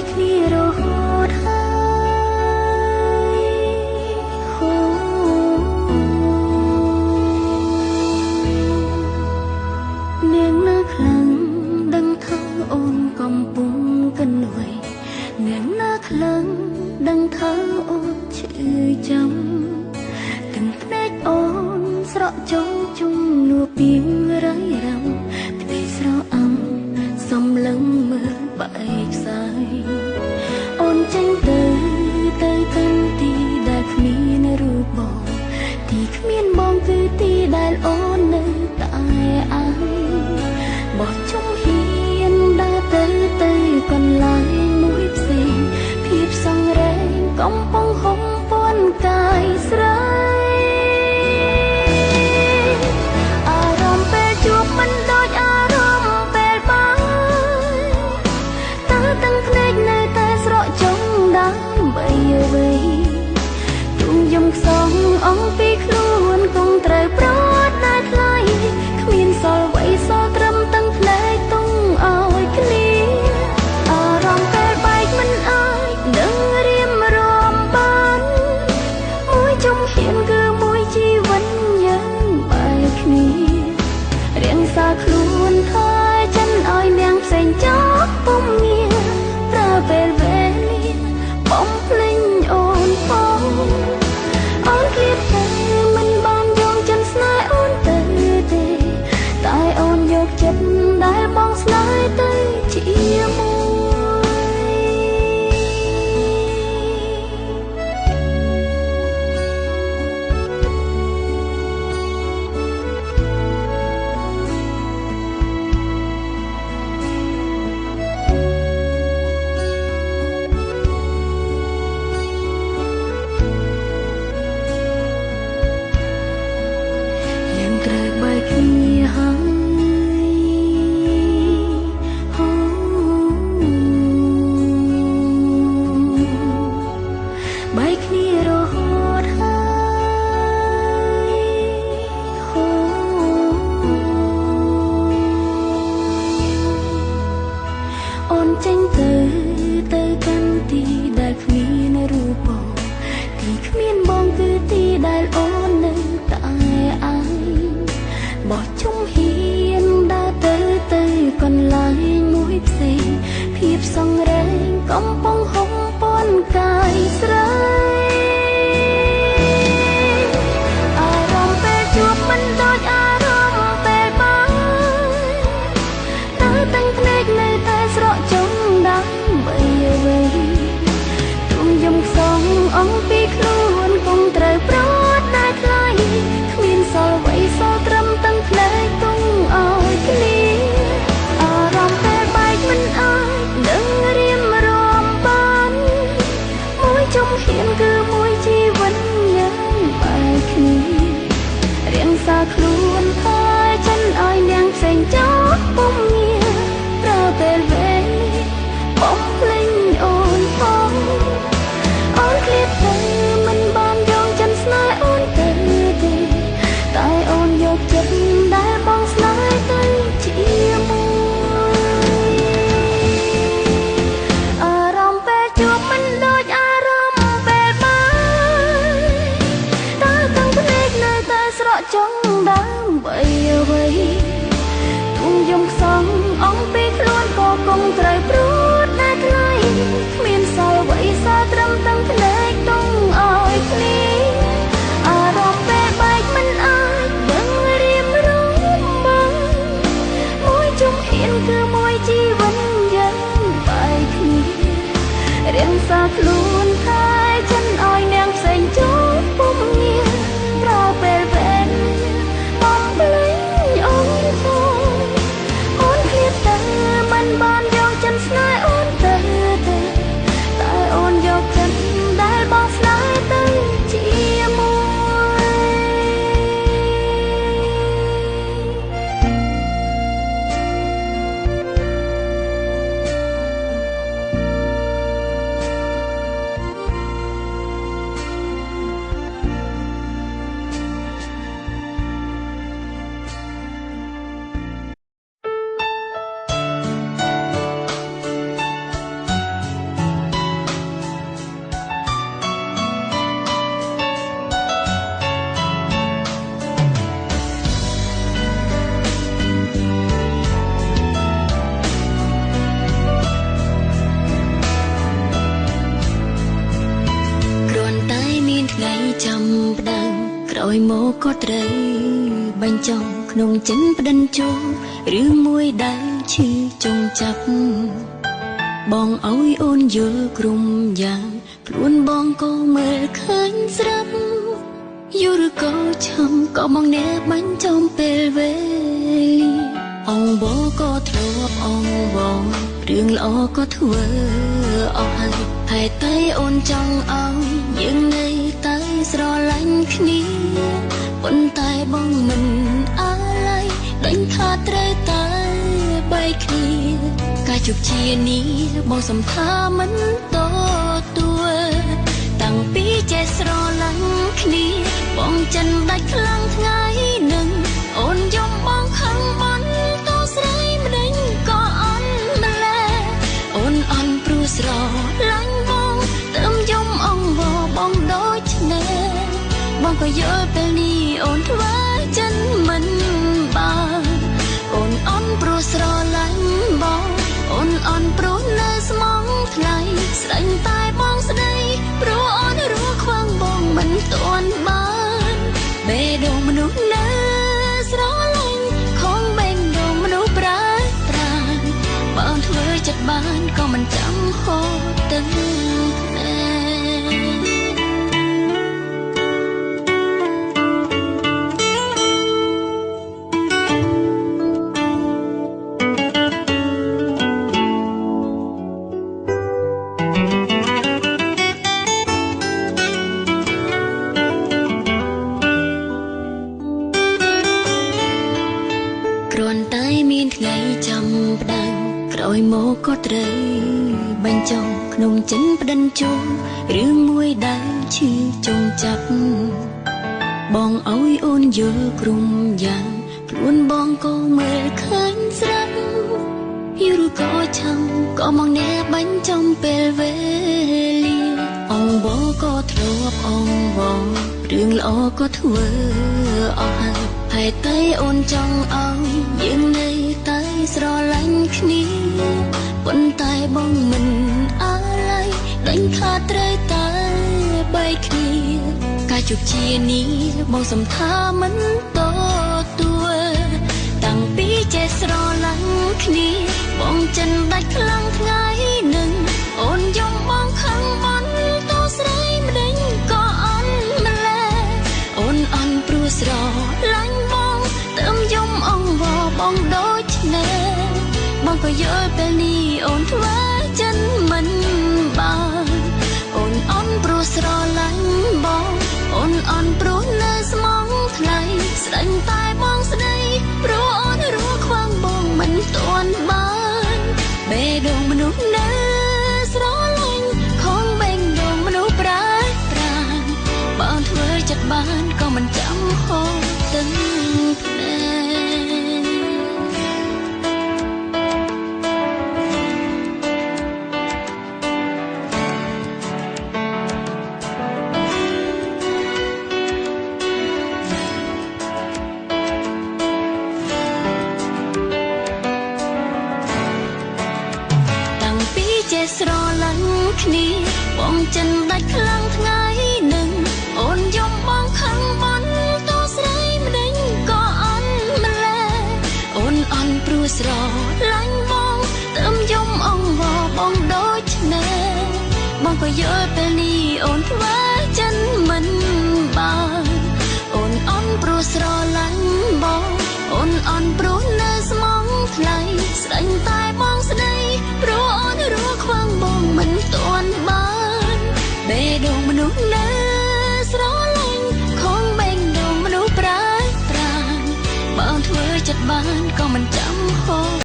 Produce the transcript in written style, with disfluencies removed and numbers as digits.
គ្នារហូតហើយនាងណាខ្លាំងដឹងថាអូនកំពុងកិនអ្វីនាងណាខ្លាំងដឹងថាអូនឈឺចាំទាំងភ្នែកអូនស្រក់ចង់ជុំនួពីងរៃរំផ្ទៃស្រអំសំឡឹងមើលបែកផ្សាយអូនចេញទៅកាន់ទីដែលគ្មានរូបបងទីគ្មានបងគឺទីដែលអូននៅតែអារបោះជុំហ៊ានដើរទៅកន្លែងមួយផ្សេងភាពសង្រេងកំពុងហុំព័ន្ធកាយស្រីអារម្មណ៍ពេលជួបមិនដូចអារម្មណ៍ពេលបាយតើទាំងភ្នែកនៅតែស្រក់ចង់ដើម្បីអ្វីទុំយំខ្សងអំពីខ្លួនគង់ត្រូវប្រត់តែថ្លៃគ្មានសល់អ្វីសល់ត្រឹមទាំងភ្នែកទុំឲ្យគ្នាអារម្មណ៍ពេលបែកមិនអាចនឹងរៀមរំបានមួយជុំហ៊ានគឺមួយជីវិតយើងបែកគ្នារៀងសាខ្លួនថាចិនឲ្យនាងផ្សេងចោលពុំងារប្រើពេលវេលាបំភ្លេងអូនផងអូនឃ្លាតតែមិនបានយកចិនស្នេហ៍អូនទៅទេតែអូនយកចិត្តដែលបងស្នេហ៍ទៅជាមួយត្រូវបែកគ្នាហើយបែកគ្នារហូតហើយអូនចេញទៅកាន់ទីដែលគ្មានរូបបងទីគ្មានបងគឺទីដែលអូននៅតែអារបោះជុំហ៊ានដើរទៅកន្លែងមួយផ្សេងភាពសង្រេងកំពុងហុំព័ន្ធកាយស្រីអារម្មណ៍ពេលជួបមិនដូចអារម្មណ៍ពេលបាយតើទាំងភ្នែកនៅតែស្រក់ចង់ដើម្បីអ្វីទុំយំខ្សងអំពីខ្លួនគង់ត្រូវប្រត់តែថ្លៃគ្មានសល់អ្វីសល់ត្រឹមទាំងភ្នែកទុំឲ្យគ្នាអារម្មណ៍ពេលបែកមិនអាចនឹងរៀមរំបានមួយជុំហ៊ានគឺមួយជីវិតយើងបែកគ្នារៀងសាខ្លួនថាចិនឲ្យនាងផ្សេងចោលពុំងារប្រើពេលវេលាបំភ្លេងអូនផងអូនឃ្លាតតែមិនបានយកចិនស្នេហ៍អូនទៅទេតែអូនយកចិត្តដែលបងស្នេហ៍ទៅជាមួយអារម្មណ៍ពេលជួបមិនដូចអារម្មណ៍ពេលបាយតើទាំងភ្នែកនៅតែស្រក់ចង់ដើម្បីអ្វីទុំយំខ្សងអំពីខ្លួនក៏គង់ត្រូវព្រួតតែថ្លៃគ្មានសល់អ្វីសល់ត្រឹមទាំងភ្នែកទុំឲ្យគ្នាអារម្មណ៍ពេលបែកមិនអាចនឹងរៀមរំបានមួយជុំហ៊ានគឺមួយជីវិតយើងបែកគ្នារៀងសាខ្លួនថាចិនឲ្យនាងផ្សេងចោលពុំងារប្រើពេលវេលាបំភ្លេងអូនផងអូនឃ្លាតតែមិនបានយកចិនស្នេហ៍អូនទៅទេតែអូនយកចិត្តដែលបងស្នេហ៍ទៅជាមួយ យមកក៏ត្រូវបាញ់ចំក្នុងចិនផ្ដិនជោរឿងមួយដែលឈឺចង់ចាប់បងអើយអូនយល់ក្រុមយ៉ាងខ្លួនបងក៏មើលឃើញស្រាប់យូរក៏ឆំក៏បងអ្នកបាញ់ចំពេលវេលាអងបងក៏ធ្លាប់អងបងរឿងល្អក៏ធ្វើអស់ហើយតែអូនចង់ឲ្យយើងនៅតែស្រឡាញ់គ្នាប៉ុន្តែបងមិនអាឡ័យដេញថាត្រូវតែបែកគ្នាការជោគជានេះបងសំថាមិនតទួលតាំងពីចេះស្រឡាញ់គ្នាបងចិនដាច់ខ្លាំងថ្ងៃនឹងអូនយំបងខឹងមិនតស្រីម្ដេចក៏អន់ម្ល៉េះអូនអន់ព្រោះស្រឡាញ់បងទៅយំអងបងដូចនេះបងក៏យល់ពេលនេះអូនធ្វើចិនមិនបានអូនអន់ព្រោះស្រឡាញ់បងអូនអន់ព្រោះនៅស្មងថ្លៃស្ដាញ់តែបងស្ដីព្រោះអូនរស់ខ្វាំងបងមិនទាន់បានបេះដូងមនុស្សនៅស្រឡាញ់ខំបេះដូងមនុស្សប្រើប្រាស់បើធ្វើចិត្តបានក៏មិនចាំហូរទឹកភ្នែកគ្រាន់តែមានថ្ងៃចាំផ្ដើមក្រោយមកក៏ត្រូវបាញ់ចំក្នុងចិនផ្ដិនជោរឿងមួយដែលឈឺចង់ចាប់បងអើយអូនយល់ក្រុមយ៉ាងខ្លួនបងក៏មើលឃើញស្រាប់យូរក៏ឆំក៏មកអ្នកបាញ់ចំពេលវេលាអងបងក៏ធ្លាប់អងបងរឿងល្អក៏ធ្វើអស់ហើយតែអូនចង់ឲ្យយើងនៅតែស្រឡាញ់គ្នាប៉ុន្តែបងមិនអាឡ័យដេញថាត្រូវតែបែកគ្នាការជោគជានេះបងសំថាមិនតទួលតាំងពីចេះស្រឡាញ់គ្នាបងចិនដាច់ខ្លាំងថ្ងៃនឹងអូនយំបងខឹងមិនតស្រីម្ដេចក៏អន់ម្ល៉េះអូនអន់ព្រោះស្រឡាញ់បងទៅយំអងបងដូចនេះបងក៏យល់ពេលនេះអូនធ្វើចិនមិនបានអូនអន់ព្រោះស្រឡាញ់បងអូនអន់ព្រោះនៅស្មងថ្លៃស្ដាញ់តែបងស្ដីព្រោះអូនរស់ខ្វាំងបងមិនទាន់បានបេះដូងមនុស្សនៅស្រឡាញ់ខំបេះដូងមនុស្សប្រើប្រាស់បើធ្វើចិត្តបានក៏មិនចាំហូរទឹកភ្នែកចេះស្រឡាញ់គ្នាបងចិនដាច់ខ្លាំងថ្ងៃនឹងអូនយំបងខឹងមិនតស្រីម្ដេចក៏អន់ម្ល៉េះអូនអន់ព្រោះស្រឡាញ់បងទៅយំអងបងដូចនេះបងក៏យល់ពេលនេះអូនធ្វើចិនមិនបានអូនអន់ព្រោះស្រឡាញ់បងអូនអន់ព្រោះនៅស្មងថ្លៃស្ដាញ់តែបងស្ដីព្រោះអូនរស់ខ្វាំងបងមិនទាន់បានបេះដូងមនុស្សនៅស្រឡាញ់ខំបេះដូងមនុស្សប្រើប្រាស់បើធ្វើចិត្តបានក៏មិនចាំហូរ